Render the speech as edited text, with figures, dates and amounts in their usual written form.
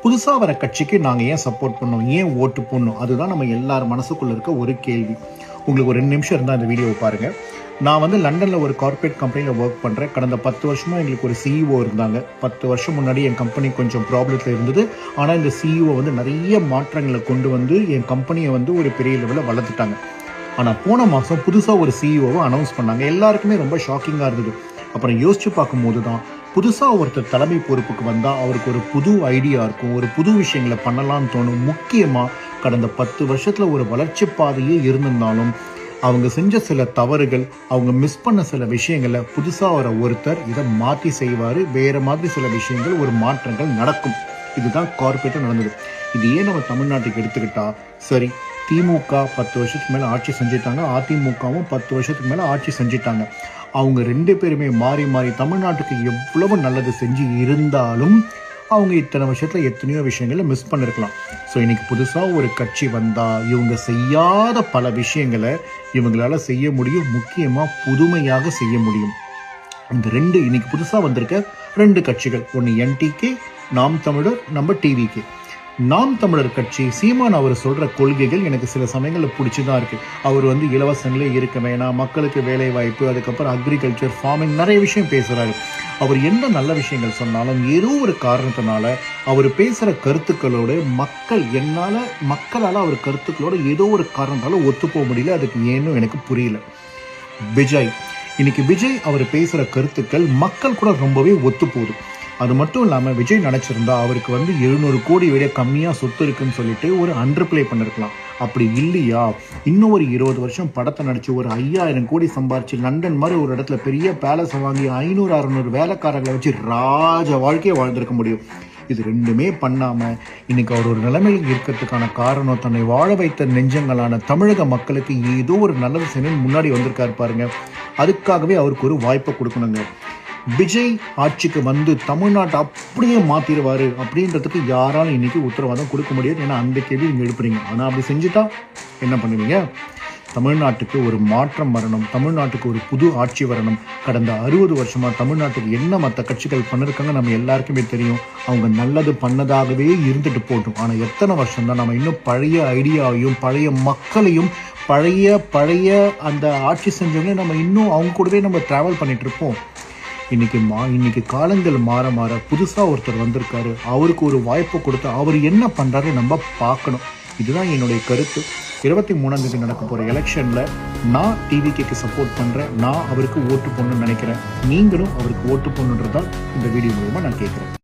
புதுசாக வர கட்சிக்கு நாங்கள் ஏன் சப்போர்ட் பண்ணோம், ஏன் ஓட்டு போடணும், அதுதான் நம்ம எல்லார் மனசுக்குள்ளே இருக்க ஒரு கேள்வி. உங்களுக்கு ஒரு 2 நிமிஷம் இருந்தால் இந்த வீடியோவை பாருங்கள். நான் வந்து லண்டனில் ஒரு கார்ப்பரேட் கம்பெனியில் ஒர்க் பண்ணுறேன். கடந்த 10 வருஷமாக எங்களுக்கு ஒரு சிஇஓ இருந்தாங்க. 10 வருஷம் முன்னாடி என் கம்பெனி கொஞ்சம் ப்ராப்ளத்தில் இருந்தது. ஆனால் இந்த சிஇஓ வந்து நிறைய மாற்றங்களை கொண்டு வந்து என் கம்பெனியை வந்து ஒரு பெரிய லெவலில் வளர்த்துட்டாங்க. ஆனால் போன மாதம் புதுசாக ஒரு சிஇஓவை அனௌன்ஸ் பண்ணாங்க. எல்லாருக்குமே ரொம்ப ஷாக்கிங்காக இருந்தது. அப்புறம் யோசிச்சு பார்க்கும்போது தான் புதுசாக ஒருத்தர் தலைமை பொறுப்புக்கு வந்தால் அவருக்கு ஒரு புது ஐடியா இருக்கும், ஒரு புது விஷயங்களை பண்ணலாம்னு தோணும். முக்கியமாக கடந்த 10 வருஷத்தில் ஒரு வளர்ச்சி பாதையே இருந்திருந்தாலும் அவங்க செஞ்ச சில தவறுகள், அவங்க மிஸ் பண்ண சில விஷயங்களை புதுசாக வர ஒருத்தர் இதை மாற்றி செய்வார். வேறு மாதிரி சில விஷயங்கள், ஒரு மாற்றங்கள் நடக்கும். இதுதான் கார்ப்பரேட்டாக நடந்தது. இது ஏன் நம்ம தமிழ்நாட்டுக்கு எடுத்துக்கிட்டா சரி, திமுக 10 வருஷத்துக்கு மேலே ஆட்சி செஞ்சிட்டாங்க, அதிமுகவும் 10 வருஷத்துக்கு மேலே ஆட்சி செஞ்சிட்டாங்க. அவங்க 2 பேருமே மாறி மாறி தமிழ்நாட்டுக்கு எவ்வளவு நல்லது செஞ்சு இருந்தாலும் அவங்க இத்தனை வருஷத்தில் எத்தனையோ விஷயங்களை மிஸ் பண்ணிருக்கலாம். ஸோ இன்னைக்கு புதுசாக ஒரு கட்சி வந்தால் இவங்க செய்யாத பல விஷயங்களை இவங்களால செய்ய முடியும். முக்கியமாக புதுமையாக செய்ய முடியும். இந்த இன்னைக்கு புதுசாக வந்திருக்க 2 கட்சிகள், ஒன்று என்டிகே, நாம் தமிழர், நம்ம டிவிகே. நாம் தமிழர் கட்சி சீமான் அவர் சொல்கிற கொள்கைகள் எனக்கு சில சமயங்களில் பிடிச்சி தான் இருக்குது. அவர் வந்து இலவசங்களே இருக்க வேணாம், மக்களுக்கு வேலை வாய்ப்பு, அதுக்கப்புறம் அக்ரிகல்ச்சர், ஃபார்மிங், நிறைய விஷயம் பேசுகிறாரு. அவர் என்ன நல்ல விஷயங்கள் சொன்னாலும் ஏதோ ஒரு காரணத்தினால அவர் பேசுகிற கருத்துக்களோடு மக்களால் அவர் கருத்துக்களோட ஏதோ ஒரு காரணத்தால் ஒத்துப்போக முடியல. அதுக்கு ஏன்னு எனக்கு புரியல. இன்னைக்கு விஜய் அவர் பேசுகிற கருத்துக்கள் மக்கள் கூட ரொம்பவே ஒத்து போகுது. அது மட்டும் இல்லாமல் விஜய் நினச்சிருந்தா அவருக்கு வந்து 700 கோடி விட கம்மியாக சொத்து இருக்குன்னு சொல்லிட்டு ஒரு அண்டர்பிளே பண்ணிருக்கலாம். அப்படி இல்லையா, இன்னும் ஒரு 20 வருஷம் படத்தை நடிச்சு ஒரு 5000 கோடி சம்பாரிச்சு லண்டன் மாதிரி ஒரு இடத்துல பெரிய பேலஸ் வாங்கி 500-600 வேலைக்காரர்களை வச்சு ராஜ வாழ்க்கையை வாழ்ந்திருக்க முடியும். இது 2மே பண்ணாமல் இன்னைக்கு அவர் ஒரு நிலைமையில் இருக்கிறதுக்கான காரணம் தன்னை வாழ வைத்த நெஞ்சங்களான தமிழக மக்களுக்கு ஏதோ ஒரு நல்லது செய்யணும்னு முன்னாடி வந்திருக்காரு பாருங்க. அதுக்காகவே அவருக்கு ஒரு வாய்ப்பை கொடுக்கணுங்க. விஜய் ஆட்சிக்கு வந்து தமிழ்நாட்டை அப்படியே மாற்றிடுவார் அப்படின்றதுக்கு யாராலும் இன்னைக்கு உத்தரவாதம் கொடுக்க முடியாது. ஏன்னா அந்த கேள்வி நீங்கள் எழுப்புறீங்க. ஆனால் அப்படி செஞ்சுட்டா என்ன பண்ணுவீங்க? தமிழ்நாட்டுக்கு ஒரு மாற்றம் வரணும், தமிழ்நாட்டுக்கு ஒரு புது ஆட்சி வரணும். கடந்த 60 வருஷமாக தமிழ்நாட்டுக்கு என்ன மற்ற கட்சிகள் பண்ணிருக்காங்க நம்ம எல்லாருக்குமே தெரியும். அவங்க நல்லது பண்ணதாகவே இருந்துட்டு போட்டோம். ஆனால் எத்தனை வருஷம் தான் நம்ம இன்னும் பழைய ஐடியாவையும் பழைய மக்களையும் பழைய அந்த ஆட்சி செஞ்சவங்களே நம்ம இன்னும் அவங்க கூடவே நம்ம ட்ராவல் பண்ணிட்டு இருப்போம். இன்னைக்கு காலங்கள் மாற மாற புதுசாக ஒருத்தர் வந்திருக்காரு. அவருக்கு ஒரு வாய்ப்பு கொடுத்து அவர் என்ன பண்ணுறாரு நம்ம பார்க்கணும். இதுதான் என்னுடைய கருத்து. 23ஆம் தேதி நடக்க போகிற எலெக்ஷனில் நான் டிவிகேக்கு சப்போர்ட் பண்ணுறேன். நான் அவருக்கு ஓட்டு போடணும்னு நினைக்கிறேன். நீங்களும் அவருக்கு ஓட்டு போடணுன்றதான் இந்த வீடியோ மூலமாக நான் கேட்குறேன்.